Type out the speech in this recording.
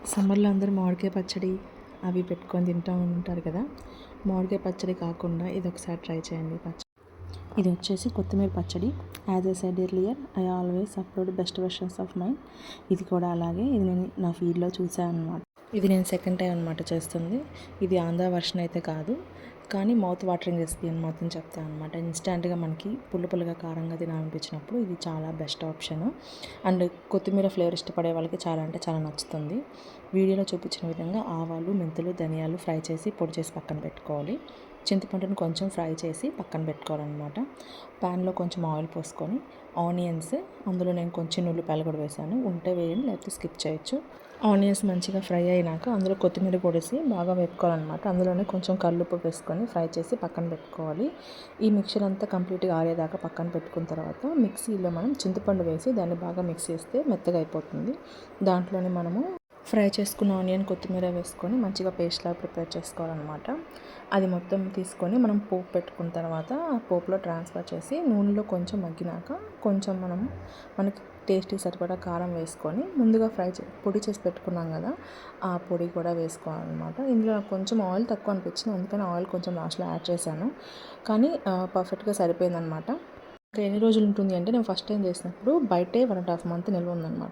సమ్మర్లో అందరూ మామిడికాయ పచ్చడి అవి పెట్టుకొని తింటూ ఉంటారు కదా. మామిడికాయ పచ్చడి కాకుండా ఇది ఒకసారి ట్రై చేయండి. ఇది వచ్చేసి కొత్తిమీర పచ్చడి. As I said earlier, I always upload best versions of mind. ఇది కూడా అలాగే, ఇది నేను నా ఫీడ్లో చూసాను అనమాట. ఇది నేను సెకండ్ టైం అనమాట చేస్తుంది. ఇది ఆంధ్ర వర్షన్ అయితే కాదు, కానీ మౌత్ వాటరింగ్ రెసిపీ అని మాత్రం చెప్తాను అనమాట. ఇన్స్టాంట్గా మనకి పుల్లగా కారంగా తినాలనిపించినప్పుడు ఇది చాలా బెస్ట్ ఆప్షన్. అండ్ కొత్తిమీర ఫ్లేవర్ ఇష్టపడే వాళ్ళకి చాలా అంటే చాలా నచ్చుతుంది. వీడియోలో చూపించిన విధంగా ఆవాలు, మెంతులు, ధనియాలు ఫ్రై చేసి పొడి చేసి పక్కన పెట్టుకోవాలి. చింతపండును కొంచెం ఫ్రై చేసి పక్కన పెట్టుకోవాలన్నమాట. ప్యాన్లో కొంచెం ఆయిల్ పోసుకొని ఆనియన్స్, అందులో నేను కొంచెం ఉల్లిపాయలు కూడా వేసాను. ఉంటే వేయండి, లేకపోతే స్కిప్ చేయొచ్చు. ఆనియన్స్ మంచిగా ఫ్రై అయినాక అందులో కొత్తిమీర పొడిసి బాగా వేపుకోవాలన్నమాట. అందులోనే కొంచెం కల్లుప్పు వేసుకొని ఫ్రై చేసి పక్కన పెట్టుకోవాలి. ఈ మిక్చర్ అంతా కంప్లీట్గా ఆరేదాకా పక్కన పెట్టుకున్న తర్వాత మిక్సీలో మనం చింతపండు వేసి దాన్ని బాగా మిక్స్ చేస్తే మెత్తగా అయిపోతుంది. దాంట్లోనే మనము ఫ్రై చేసుకున్న ఆనియన్, కొత్తిమీర వేసుకొని మంచిగా పేస్ట్లా ప్రిపేర్ చేసుకోవాలన్నమాట. అది మొత్తం తీసుకొని మనం పోపు పెట్టుకున్న తర్వాత ఆ పోపులో ట్రాన్స్ఫర్ చేసి నూనెలో కొంచెం మగ్గినాక కొంచెం మనకి టేస్ట్కి సరిపడా కారం వేసుకొని ముందుగా పొడి చేసి పెట్టుకున్నాం కదా, ఆ పొడి కూడా వేసుకోవాలన్నమాట. ఇందులో కొంచెం ఆయిల్ తక్కువ అనిపించింది, అందుకని ఆయిల్ కొంచెం లాస్ట్లో యాడ్ చేశాను. కానీ పర్ఫెక్ట్గా సరిపోయిందనమాట. ఇంకా ఎన్ని రోజులు ఉంటుంది అంటే, నేను ఫస్ట్ టైం చేసినప్పుడు బయటే 1.5 మంత్ నిల్వ ఉందన్నమాట.